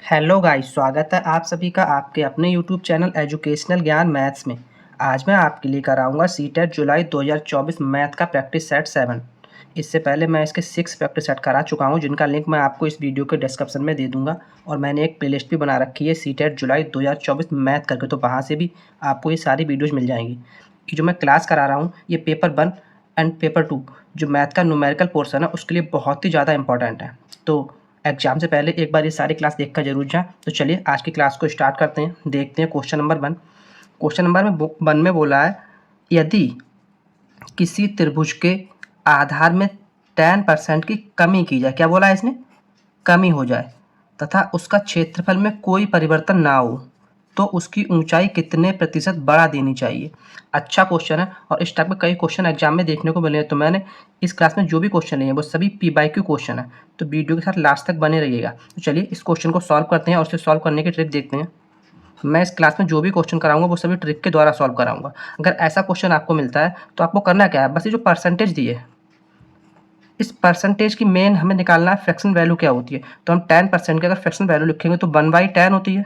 Hello guys, स्वागत है आप सभी का आपके अपने यूट्यूब चैनल एजुकेशनल ज्ञान मैथ्स में। आज मैं आपके लिए कराऊंगा सीटेट जुलाई 2024 मैथ का प्रैक्टिस सेट 7। इससे पहले मैं इसके 6 प्रैक्टिस सेट करा चुका हूं, जिनका लिंक मैं आपको इस वीडियो के डिस्क्रिप्शन में दे दूंगा। और मैंने एक प्लेलिस्ट भी बना रखी है सीटेट जुलाई 2024 मैथ करके, तो वहाँ से भी आपको ये सारी वीडियोज़ मिल जाएंगी। कि जो मैं क्लास करा रहा हूँ ये पेपर 1 एंड पेपर 2 जो मैथ का न्यूमेरिकल पोर्शन है उसके लिए बहुत ही ज़्यादा इंपॉर्टेंट है। तो एग्जाम से पहले एक बार ये सारी क्लास देखकर जरूर जाएं। तो चलिए आज की क्लास को स्टार्ट करते हैं। देखते हैं क्वेश्चन नंबर 1। क्वेश्चन नंबर 1 में बोला है, यदि किसी त्रिभुज के आधार में 10% की कमी की जाए, क्या बोला है इसने, कमी हो जाए, तथा उसका क्षेत्रफल में कोई परिवर्तन ना हो, तो उसकी ऊंचाई कितने प्रतिशत बढ़ा देनी चाहिए। अच्छा क्वेश्चन है और इस टाइप के कई क्वेश्चन एग्जाम में देखने को मिले हैं। तो मैंने इस क्लास में जो भी क्वेश्चन लिए हैं वो सभी P/Q क्वेश्चन है, तो वीडियो के साथ लास्ट तक बने रहिएगा। तो चलिए इस क्वेश्चन को सॉल्व करते हैं और उसे सॉल्व करने की ट्रिक देखते हैं। मैं इस क्लास में जो भी क्वेश्चन कराऊंगा वो सभी ट्रिक के द्वारा सॉल्व कराऊंगा। अगर ऐसा क्वेश्चन आपको मिलता है तो आपको करना क्या है, बस ये जो परसेंटेज दी है, इस परसेंटेज की मेन हमें निकालना है फ्रैक्शन वैल्यू क्या होती है। तो हम 10% की अगर फ्रैक्शन वैल्यू लिखेंगे तो 1/10 होती है।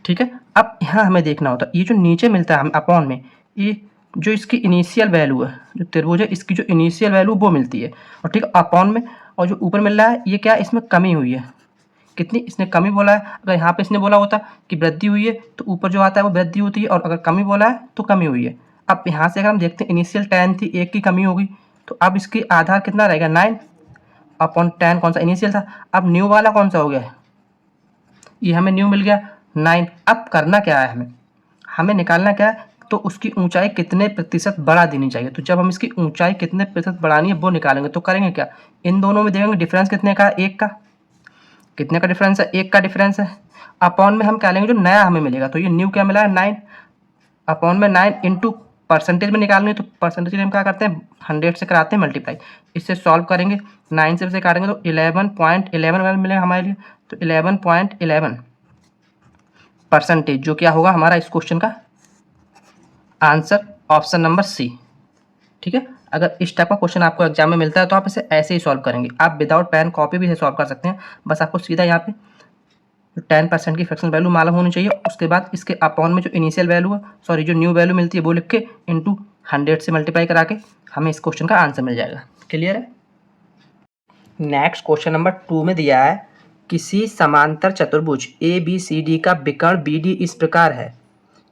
ठीक है, अब यहाँ हमें देखना होता है ये जो नीचे मिलता है हमें अपॉन में, ये जो इसकी इनिशियल वैल्यू है, जो त्रिभुज है इसकी जो इनिशियल वैल्यू वो मिलती है। और ठीक है, अपॉन में, और जो ऊपर मिल रहा है ये क्या है, इसमें कमी हुई है। कितनी, इसने कमी बोला है। अगर यहाँ पे इसने बोला होता कि वृद्धि हुई है तो ऊपर जो आता है वो वृद्धि होती है, और अगर कमी बोला है तो कमी हुई है। अब यहाँ से अगर हम देखते हैं इनिशियल 10 थी, 1 की कमी होगी, तो अब इसकी आधार कितना रहेगा 9 अपॉन 10, कौन सा इनिशियल था। अब न्यू वाला कौन सा हो गया, ये हमें न्यू मिल गया 9। अब करना क्या है, हमें निकालना क्या है, तो उसकी ऊंचाई कितने प्रतिशत बढ़ा देनी चाहिए। तो जब हम इसकी ऊंचाई कितने प्रतिशत बढ़ानी है वो निकालेंगे, तो करेंगे क्या, इन दोनों में देखेंगे डिफरेंस कितने का है, 1 का। कितने का डिफरेंस है, 1 का डिफरेंस है। अपॉन में हम क्या लेंगे, जो नया हमें मिलेगा, तो ये न्यू क्या मिला है 9 अपॉन में 9 इंटू परसेंटेज में निकालेंगे, तो परसेंटेज में हम क्या करते हैं 100 से कराते हैं मल्टीप्लाई। इससे सॉल्व करेंगे, 9 से काटेंगे तो 11.11 मिलेगा हमारे लिए। तो 11.11 परसेंटेज, जो क्या होगा हमारा इस क्वेश्चन का आंसर, ऑप्शन नंबर सी। ठीक है, अगर इस टाइप का क्वेश्चन आपको एग्जाम में मिलता है तो आप इसे ऐसे ही सॉल्व करेंगे। आप विदाउट पेन कॉपी भी इसे सॉल्व कर सकते हैं। बस आपको सीधा यहाँ पे 10% की फ्रैक्शन वैल्यू मालूम होनी चाहिए, उसके बाद इसके अपॉन में जो इनिशियल वैल्यू है, सॉरी जो न्यू वैल्यू मिलती है वो लिख के इंटू 100 से मल्टीप्लाई करा के हमें इस क्वेश्चन का आंसर मिल जाएगा। क्लियर है। नेक्स्ट क्वेश्चन नंबर 2 में दिया है, किसी समांतर चतुर्भुज ABCD का विकर्ण BD इस प्रकार है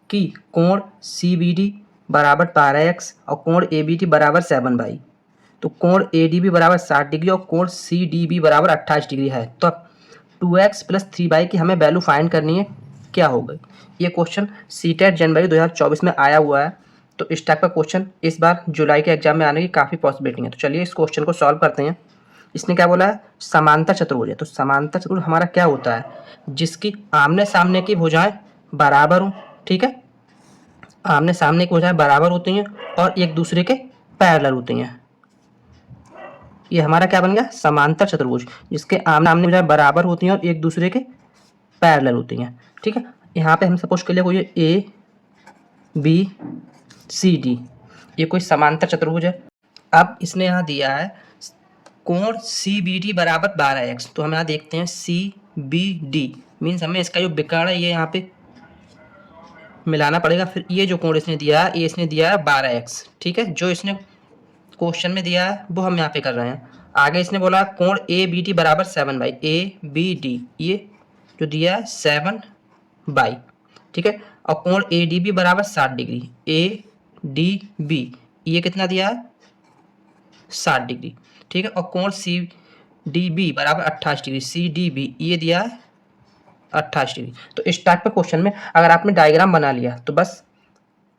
कि कोण CBD बराबर 12x और कोण ABD बराबर 7y। तो कोण ADB बराबर 60 डिग्री और कोण CDB बराबर 28 डिग्री है। तो अब 2x प्लस 3y की हमें वैल्यू फाइंड करनी है, क्या होगा। ये क्वेश्चन सीटेट जनवरी 2024 में आया हुआ है। तो इस टाइप का क्वेश्चन इस बार जुलाई के एग्जाम में आने की काफ़ी पॉसिबिलिटी है। तो चलिए इस क्वेश्चन को सॉल्व करते हैं। इसने क्या बोला है, समांतर चतुर्भुज है। तो समांतर चतुर्भुज हमारा क्या होता है, जिसकी आमने सामने की भुजाएं बराबर हो। ठीक है, आमने सामने की भुजाएं बराबर होती हैं और एक दूसरे के पैरेलल होती हैं। ये हमारा क्या बन गया, समांतर चतुर्भुज, जिसके आमने सामने भुजाएं बराबर होती हैं और एक दूसरे के पैरेलल होती हैं। ठीक है, यहाँ पे हम सपोज कर लिया कोई ABCD, ये कोई समांतर चतुर्भुज है। अब इसने यहाँ दिया है कोण CBD बराबर 12x। तो हम यहाँ देखते हैं CBD मीन्स हमें इसका जो विकर्ण है ये यहाँ पे मिलाना पड़ेगा। फिर ये जो कोण इसने दिया है, ये इसने दिया है 12x। ठीक है, जो इसने क्वेश्चन में दिया है वो हम यहाँ पे कर रहे हैं। आगे इसने बोला कोण ABD बराबर 7y, ABD ये जो दिया है 7y। ठीक है, और कोण ADB बराबर 60 डिग्री, ADB ये कितना दिया है 60 डिग्री। ठीक है, और कोण CDB बराबर 28 डिग्री, CDB ये दिया है 28 डिग्री। तो इस टाइप के क्वेश्चन में अगर आपने डायग्राम बना लिया तो बस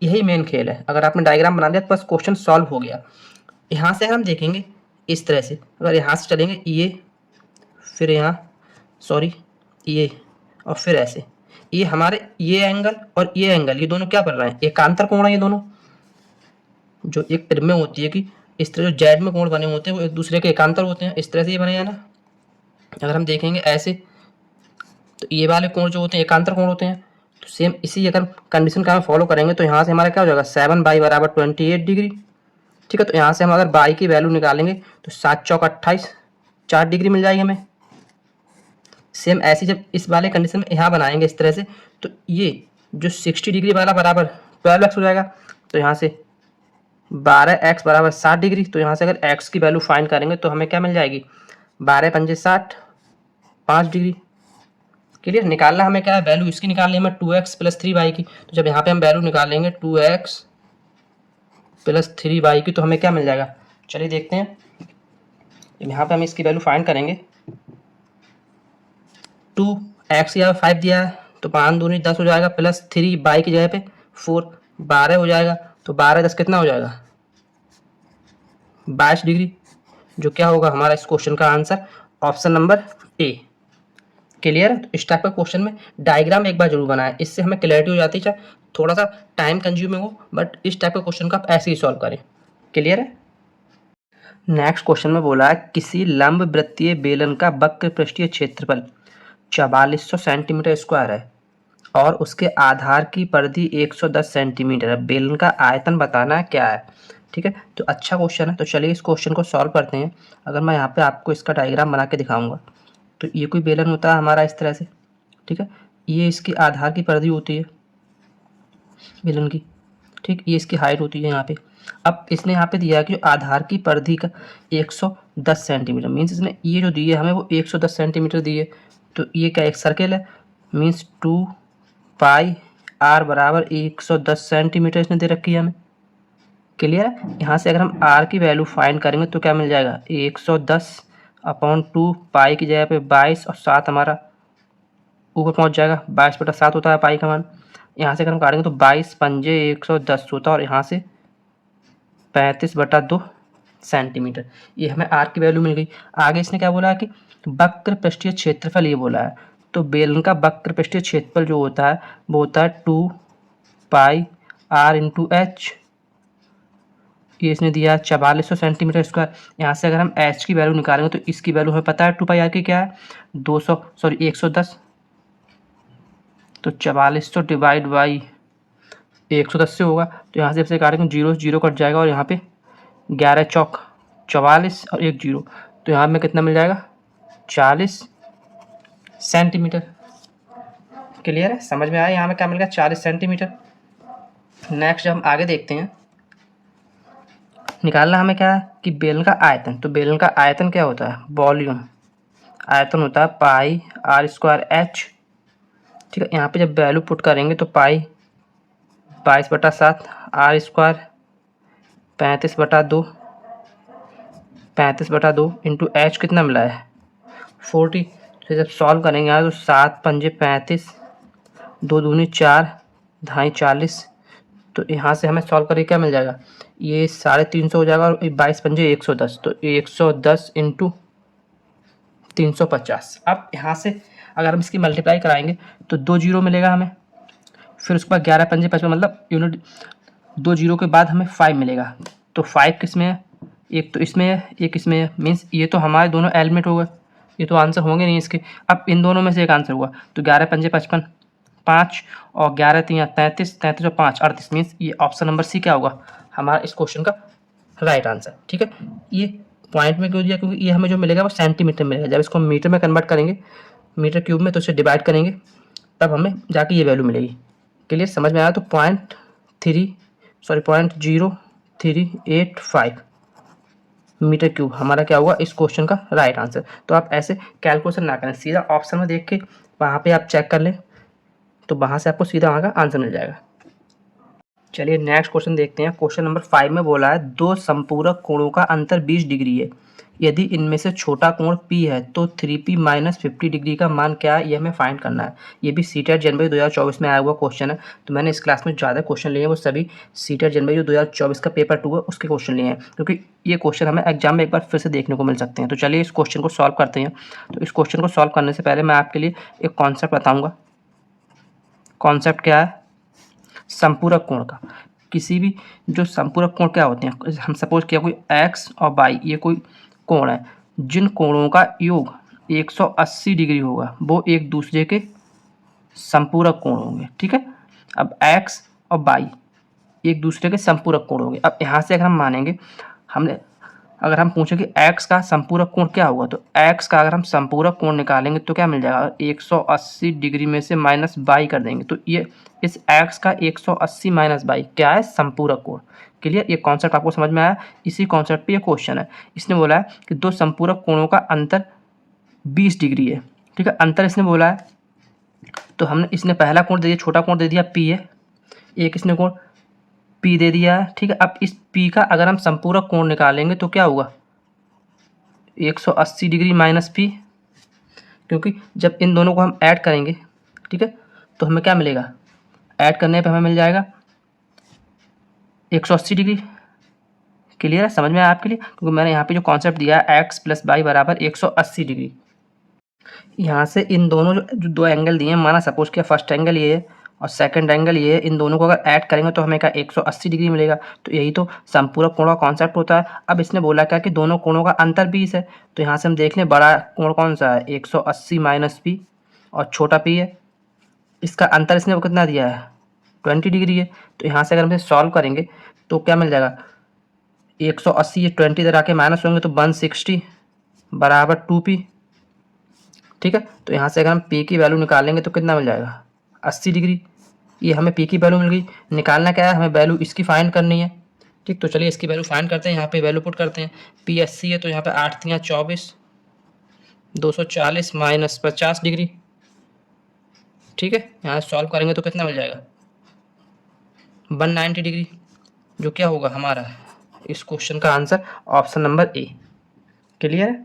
यही मेन खेल है। अगर आपने डायग्राम बना लिया तो बस क्वेश्चन सॉल्व हो गया। यहाँ से अगर हम देखेंगे इस तरह से, अगर यहाँ से चलेंगे ये, फिर यहाँ सॉरी ये, और फिर ऐसे, ये हमारे ये एंगल और ये एंगल, ये दोनों क्या बन रहे हैं, एकांतर कोण है। ये दोनों जो एक ट्रिम में होती है कि इस तरह जो जेड में कोण बने होते हैं वो एक दूसरे के एकांतर होते हैं, इस तरह से ये बने हैं ना। अगर हम देखेंगे ऐसे तो ये वाले कोण जो होते हैं एकांतर कोण होते हैं। तो सेम इसी अगर कंडीशन का हम फॉलो करेंगे तो यहाँ से हमारा क्या हो जाएगा 7y बराबर 28 डिग्री। ठीक है, तो यहाँ से हम अगर y की वैल्यू निकालेंगे तो 7 चौक 28, 4 डिग्री मिल जाएगी हमें। सेम ऐसी जब इस वाले कंडीशन में यहाँ बनाएंगे इस तरह से, तो ये जो 60 डिग्री वाला बराबर 12x हो जाएगा। तो यहाँ से 12x बराबर 60 डिग्री। तो यहाँ से अगर x की वैल्यू फाइंड करेंगे तो हमें क्या मिल जाएगी, 12 पंजे 60, 5 डिग्री। क्लियर। निकालना हमें क्या है, वैल्यू इसकी निकालनी है हमें 2x प्लस 3y की। तो जब यहाँ पे हम वैल्यू निकालेंगे 2x प्लस 3y की तो हमें क्या मिल जाएगा, चलिए देखते हैं। यहाँ पे हम इसकी वैल्यू फाइंड करेंगे, 2x या 5 दिया है तो 5 दूनी 10 हो जाएगा, प्लस 3y की जगह पे 4, 12 हो जाएगा। तो 12 10 कितना हो जाएगा, 22 डिग्री, जो क्या होगा हमारा इस क्वेश्चन का answer option number A. Clear है। तो इस टाइप का क्वेश्चन में डायग्राम एक बार जरूर बनाएं, इससे हमें क्लैरिटी हो जाती है। चाहे थोड़ा सा टाइम कंज्यूमिंग हो, बट इस टाइप का क्वेश्चन का आप ऐसे ही सॉल्व करें। क्लियर है। नेक्स्ट क्वेश्चन में बोला है किसी लंब वृत्तीय बेलन का वक्र पृष्ठीय क्षेत्रफल 4400 सेंटीमीटर स्क्वायर है और उसके आधार की परिधि 110 सेंटीमीटर है। बेलन का आयतन बताना है क्या है। ठीक है, तो अच्छा क्वेश्चन है। तो चलिए इस क्वेश्चन को सॉल्व करते हैं। अगर मैं यहाँ पे आपको इसका डायग्राम बना के दिखाऊंगा, तो ये कोई बेलन होता है हमारा इस तरह से। ठीक है, ये इसकी आधार की परिधि होती है बेलन की। ठीक, ये इसकी हाइट होती है यहाँ पे। अब इसने यहाँ पे दिया है कि आधार की परिधि का 110 सेंटीमीटर, मीन्स इसने ये जो दी है हमें वो 110 सेंटीमीटर दी है। तो ये क्या एक सर्कल है, मीन्स 2 पाई आर बराबर 110 सेंटीमीटर इसने दे रखी है हमें। क्लियर है। यहाँ से अगर हम आर की वैल्यू फाइंड करेंगे तो क्या मिल जाएगा, 110 अपॉन 2 पाई की जगह पे 22 और 7 हमारा ऊपर पहुँच जाएगा। 22/7 होता है पाई का मान। यहाँ से अगर हम काटेंगे तो 22 पंजे 110 होता है और यहाँ से 35/2 सेंटीमीटर। ये हमें आर की वैल्यू मिल गई। आगे इसने क्या बोला है कि वक्र पृष्ठीय क्षेत्रफल ये बोला है। तो बेलन का वक्र पृष्ठीय क्षेत्रफल जो होता है वो होता है 2 पाई आर इंटू एच। ये इसने दिया है 4400 सेंटीमीटर स्क्वायर। यहाँ से अगर हम एच की वैल्यू निकालेंगे तो इसकी वैल्यू हमें पता है 2 पाई आर की क्या है, 110। तो 4400 डिवाइड बाई 110 से होगा। तो यहाँ से काटेंगे 0 0 कट जाएगा और यहाँ पे 11 चौक 44 और 1 0। तो यहाँ में कितना मिल जाएगा, 40 सेंटीमीटर। क्लियर है, समझ में आया यहाँ में क्या मिल गया, 40 सेंटीमीटर। नेक्स्ट हम आगे देखते हैं। निकालना हमें क्या है कि बेलन का आयतन। तो बेलन का आयतन क्या होता है, वॉल्यूम। आयतन होता है पाई आर स्क्वायर एच। ठीक है, यहाँ पे जब वैल्यू पुट करेंगे तो पाई 22/7 आर स्क्वायर 35/2 इंटू एच कितना मिला है 40। तो जब सॉल्व करेंगे यहाँ तो 7 पंजे 35, 2 दूनी 4, ढाई 40। तो यहाँ से हमें सॉल्व करके क्या मिल जाएगा, ये 350 हो जाएगा और 22 पंजे 110। तो 110 इंटू 350। अब यहाँ से अगर हम इसकी मल्टीप्लाई कराएंगे तो 2 जीरो मिलेगा हमें, फिर उसके बाद 11 पंजे 55, मतलब यूनिट 2 जीरो के बाद हमें 5 मिलेगा। तो 5 किस में है, एक तो इसमें है एक इसमें है, मीन्स ये तो हमारे दोनों एलिमेंट हो गए, ये तो आंसर होंगे नहीं इसके। अब इन दोनों में से एक आंसर हुआ तो 11 पंजे 55, 5 और 11 3 33, 33 और 5 38, मीन्स ये ऑप्शन नंबर सी क्या होगा हमारा इस क्वेश्चन का राइट आंसर। ठीक है, ये पॉइंट में क्यों दिया, क्योंकि ये हमें जो मिलेगा वो सेंटीमीटर मिलेगा। जब इसको मीटर में कन्वर्ट करेंगे, मीटर क्यूब में, तो इसे डिवाइड करेंगे तब हमें जाके ये वैल्यू मिलेगी। क्लियर, समझ में आया। तो 0.0385 मीटर क्यूब हमारा क्या हुआ इस क्वेश्चन का राइट आंसर। तो आप ऐसे कैलकुलेशन ना करें, सीधा ऑप्शन में देख के वहाँ पे आप चेक कर लें, तो वहाँ से आपको सीधा वहाँ का आंसर मिल जाएगा। चलिए नेक्स्ट क्वेश्चन देखते हैं। क्वेश्चन नंबर 5 में बोला है दो संपूरक कोणों का अंतर 20 डिग्री है, यदि इनमें से छोटा कोण P है तो 3P माइनस 50 डिग्री का मान क्या है, ये हमें फाइंड करना है। ये भी सीटेट जनवरी 2024 में आया हुआ क्वेश्चन है। तो मैंने इस क्लास में ज़्यादा क्वेश्चन लिए हैं, वो सभी सीटेट जनवरी 2024 का पेपर 2 है उसके क्वेश्चन लिए हैं, क्योंकि ये क्वेश्चन हमें एग्जाम में एक बार फिर से देखने को मिल सकते हैं। तो चलिए इस क्वेश्चन को सॉल्व करते हैं। तो इस क्वेश्चन को सॉल्व करने से पहले मैं आपके लिए एक कॉन्सेप्ट बताऊँगा। कॉन्सेप्ट क्या है, संपूरक कोण का। किसी भी जो संपूरक कोण क्या होते हैं, हम सपोज किया कोई x और y ये कोई कोण है, जिन कोणों का योग 180 डिग्री होगा वो एक दूसरे के संपूरक कोण होंगे। ठीक है, अब x और y एक दूसरे के संपूरक कोण होंगे। अब यहाँ से अगर हम मानेंगे, हमने अगर हम पूछें कि एक्स का संपूरक कोण क्या होगा, तो एक्स का अगर हम संपूरक कोण निकालेंगे तो क्या मिल जाएगा, 180 डिग्री में से माइनस बाई कर देंगे तो ये इस एक्स का 180 माइनस बाई क्या है, संपूरक कोण। क्लियर, ये कॉन्सेप्ट आपको समझ में आया। इसी कॉन्सेप्ट पे ये क्वेश्चन है। इसने बोला है कि दो संपूरक कोणों का अंतर 20 डिग्री है। ठीक है, अंतर इसने बोला है, तो हमने इसने पहला कोण दे दिया, छोटा कोण दे दिया पी है, एक इसने कोण पी दे दिया है। ठीक है, अब इस पी का अगर हम संपूरक कोण निकालेंगे तो क्या होगा, 180 डिग्री माइनस पी, क्योंकि जब इन दोनों को हम ऐड करेंगे, ठीक है, तो हमें क्या मिलेगा, ऐड करने पे हमें मिल जाएगा 180 डिग्री। क्लियर है, समझ में आया आपके लिए, क्योंकि मैंने यहाँ पे जो कॉन्सेप्ट दिया है एक्स प्लस वाई बराबर 180 डिग्री। यहाँ से इन दोनों जो दो एंगल दिए हैं, माना सपोज किया फर्स्ट एंगल ये है और सेकंड एंगल ये है, इन दोनों को अगर ऐड करेंगे तो हमें क्या 180 डिग्री मिलेगा। तो यही तो संपूरक कोण का कॉन्सेप्ट होता है। अब इसने बोला क्या कि दोनों कोणों का अंतर 20 है, तो यहाँ से हम देख लें बड़ा कोण कौन सा है, 180 माइनस पी, और छोटा पी है, इसका अंतर इसने कितना दिया है, 20 डिग्री है। तो यहाँ से अगर हम इसे सॉल्व करेंगे तो क्या मिल जाएगा, 180 ये 20 इधर आके माइनस होंगे तो 160 बराबर 2p। ठीक है, तो यहाँ से अगर हम p की वैल्यू निकालेंगे तो कितना मिल जाएगा, 80 डिग्री। ये हमें p की वैल्यू मिल गई। निकालना क्या है, हमें वैल्यू इसकी फाइंड करनी है। ठीक, तो चलिए इसकी वैल्यू फाइंड करते हैं। यहाँ पे वैल्यू पुट करते हैं, p 80 है तो यहाँ पे 8 तियाँ 24, 240 माइनस 50 डिग्री। ठीक है, यहाँ सॉल्व करेंगे तो कितना मिल जाएगा, 190 डिग्री, जो क्या होगा हमारा इस क्वेश्चन का answer option number A. Clear है।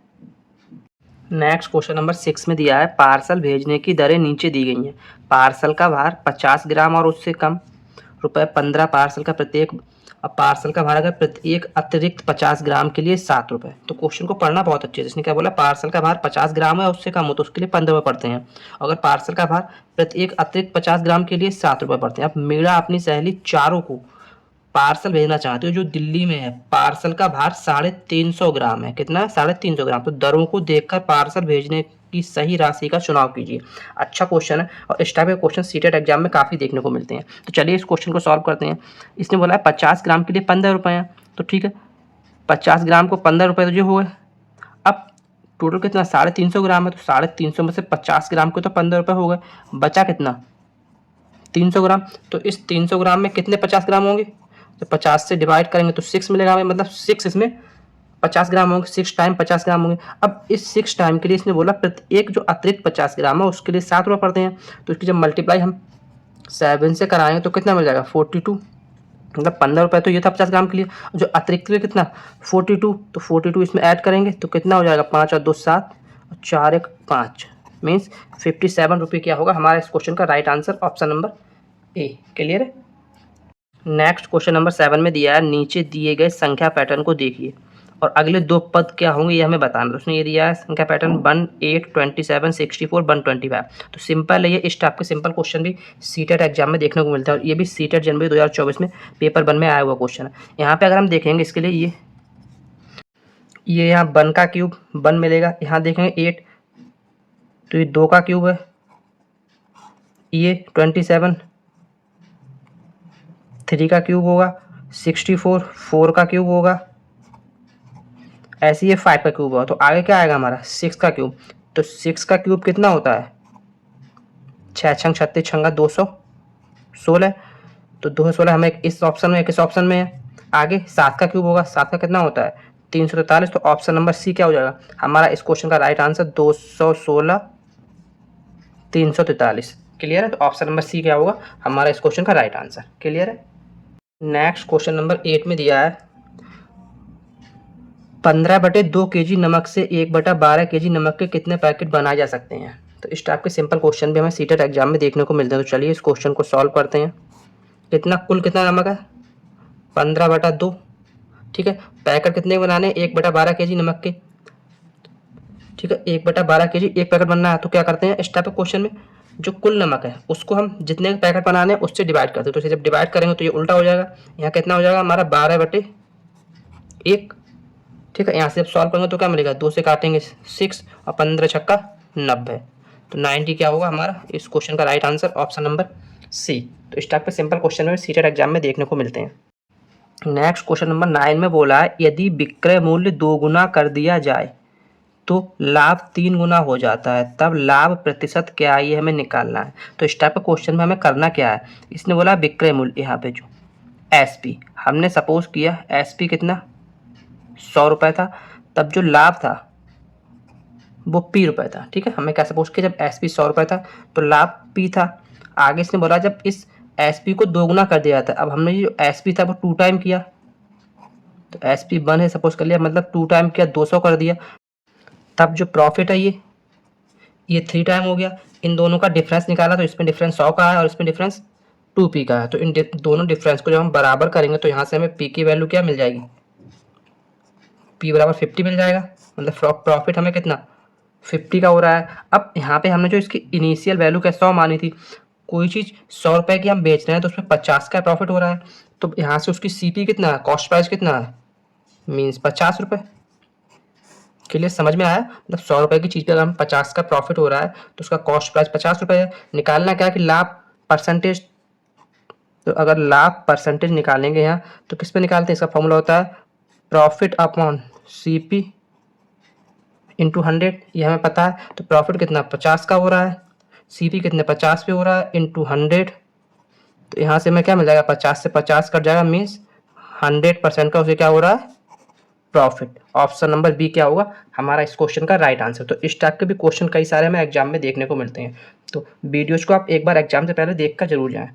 नेक्स्ट क्वेश्चन नंबर 6 में दिया है पार्सल भेजने की दरें नीचे दी गई हैं। पार्सल का भार 50 ग्राम और उससे कम, रुपये 15 पार्सल का प्रत्येक, अब पार्सल का भार अगर प्रत्येक अतिरिक्त 50 ग्राम के लिए 7 रुपये। तो क्वेश्चन को पढ़ना बहुत अच्छे से। इसने क्या बोला, पार्सल का भार 50 ग्राम है उससे कम हो तो उसके लिए 15 रुपये पड़ते हैं। अगर पार्सल का भार प्रत्येक अतिरिक्त 50 ग्राम के लिए 7 रुपये पड़ते हैं। अब मीरा अपनी सहेली चारों को पार्सल भेजना चाहते हो जो दिल्ली में है। पार्सल का भार 350 ग्राम है। कितना है, 350 ग्राम। तो दरों को देखकर पार्सल भेजने की सही राशि का चुनाव कीजिए। अच्छा क्वेश्चन है और इस टाइप के क्वेश्चन सीटेट एग्जाम में काफ़ी देखने को मिलते हैं। तो चलिए इस क्वेश्चन को सॉल्व करते हैं। इसने बोला है 50 ग्राम के लिए 15 रुपये हैं, तो ठीक है 50 ग्राम को 15 रुपये तो जो हुए। अब टोटल कितना, 350 ग्राम है, तो 350 में से 50 ग्राम के तो 15 रुपये हो गए, बचा कितना 300 ग्राम। तो इस 300 ग्राम में कितने 50 ग्राम होंगे, तो 50 से डिवाइड करेंगे तो 6 मिलेगा हमें, मतलब 6 इसमें 50 ग्राम होंगे, 6 टाइम 50 ग्राम होंगे। अब इस 6 टाइम के लिए इसने बोला प्रत्येक जो अतिरिक्त 50 ग्राम है उसके लिए 7 रुपये पड़ते हैं। तो इसकी जब मल्टीप्लाई हम 7 से कराएंगे तो कितना मिल जाएगा 42, मतलब 15 रुपये तो ये था 50 ग्राम के लिए। जो अतिरिक्त के लिए कितना 42, तो 42 इसमें ऐड करेंगे तो कितना हो जाएगा, 5 और 2 7 और 4 1 5, मीन्स 57 रुपये क्या होगा हमारा इस क्वेश्चन का right answer option number A. Clear है। नेक्स्ट क्वेश्चन नंबर 7 में दिया है नीचे दिए गए संख्या पैटर्न को देखिए और अगले दो पद क्या होंगे ये हमें बताना। तो उसने ये दिया है संख्या पैटर्न 1 8 27 64 125। तो सिंपल है ये, इस टाइप के सिंपल क्वेश्चन भी सीटेट एग्जाम में देखने को मिलता है और ये भी सीटेट जनवरी 2024 में पेपर 1 में आया हुआ क्वेश्चन है। यहाँ पे अगर हम देखेंगे इसके लिए ये यहाँ 1 का क्यूब 1 मिलेगा, यहाँ देखेंगे 8 तो ये 2 का क्यूब है, ये 27 3 का क्यूब होगा, 64 4 का क्यूब होगा, ऐसे ये 5 का क्यूब होगा। तो आगे क्या आएगा हमारा 6 का क्यूब। तो 6 का क्यूब कितना होता है, 6 छंग 36 छंगा 216, तो 216 हमें इस ऑप्शन में, किस ऑप्शन में है, आगे 7 का क्यूब होगा, 7 का कितना होता है 343। तो ऑप्शन नंबर सी क्या हो जाएगा हमारा इस क्वेश्चन का राइट आंसर 216 343। क्लियर है। तो ऑप्शन नंबर सी क्या होगा हमारा इस क्वेश्चन का राइट आंसर। क्लियर है। नेक्स्ट क्वेश्चन नंबर 8 में दिया है 15/2 kg नमक से 1/12 kg नमक के कितने पैकेट बनाए जा सकते हैं। तो इस टाइप के सिंपल क्वेश्चन भी हमें सीटेट एग्जाम में देखने को मिलते हैं। तो चलिए इस क्वेश्चन को सॉल्व करते हैं। कुल कितना नमक है 15/2। ठीक है, पैकेट कितने बनाने हैं 1/12 kg नमक के। ठीक है, 1/12 kg एक पैकेट बनना है। तो क्या करते हैं इस टाइप के क्वेश्चन में जो कुल नमक है उसको हम जितने पैकेट बनाने हैं उससे डिवाइड करते हैं। तो इसे जब डिवाइड करेंगे तो ये उल्टा हो जाएगा, यहाँ कितना हो जाएगा हमारा 12/1। ठीक है, यहाँ से जब सॉल्व करेंगे तो क्या मिलेगा, 2 से काटेंगे 6 और 15 छक्का 90। तो 90 क्या होगा हमारा इस क्वेश्चन का right answer option number C. तो इस टाइप के सिंपल क्वेश्चन में सीटेट एग्जाम में देखने को मिलते हैं। नेक्स्ट क्वेश्चन नंबर 9 में बोला है यदि विक्रय मूल्य 2 गुना कर दिया जाए तो लाभ 3 गुना हो जाता है, तब लाभ प्रतिशत क्या है ये हमें निकालना है। तो इस टाइप का क्वेश्चन में हमें करना क्या है, इसने बोला विक्रय मूल्य, यहाँ पे जो एसपी हमने सपोज किया एसपी कितना 100 रुपये था, तब जो लाभ था वो पी रुपये था। ठीक है, हमें क्या सपोज किया जब एसपी 100 रुपये था तो लाभ पी था। आगे इसने बोला जब इस एसपी को 2 गुना कर दिया जाता है, अब हमने जो एसपी था वो 2 टाइम किया, तो एसपी 1 है सपोज कर लिया, मतलब 2 टाइम किया 200 कर दिया, तब जो प्रॉफिट है ये 3 टाइम हो गया। इन दोनों का डिफरेंस निकाला तो इसमें डिफरेंस 100 का है और इसमें डिफरेंस 2p का है। तो इन दोनों डिफरेंस को जब हम बराबर करेंगे तो यहाँ से हमें p की वैल्यू क्या मिल जाएगी, p बराबर 50 मिल जाएगा। मतलब प्रॉफिट हमें कितना 50 का हो रहा है। अब यहाँ पे हमने जो इसकी इनिशियल वैल्यू क्या 100 मानी थी, कोई चीज़ 100 रुपये की हम बेच रहे हैं तो उसमें 50 का प्रॉफिट हो रहा है, तो यहाँ से उसकी CP कितना है, कॉस्ट प्राइस कितना है, मीन्स 50 रुपये। क्लियर, समझ में आया। मतलब 100 रुपये की चीज़ पे अगर हम 50 का प्रॉफिट हो रहा है तो उसका कॉस्ट प्राइस 50 रुपये है। निकालना क्या है कि लाभ परसेंटेज, तो अगर लाभ परसेंटेज निकालेंगे यहाँ तो किस पे निकालते हैं, इसका फॉर्मूला होता है प्रॉफिट अपॉन CP इंटू 100, ये हमें पता है। तो प्रॉफिट कितना 50 का हो रहा है, CP कितने 50 पे हो रहा है इंटू 100, तो यहाँ से हमें क्या मिल जाएगा 50 से 50 कट जाएगा, मीन्स 100% का उसे क्या हो रहा है प्रॉफिट। ऑप्शन नंबर बी क्या होगा हमारा इस क्वेश्चन का राइट आंसर। तो इस टाइप के भी क्वेश्चन कई सारे हमें एग्जाम में देखने को मिलते हैं, तो वीडियोज को आप एक बार एग्जाम से पहले देख कर जरूर जाएं।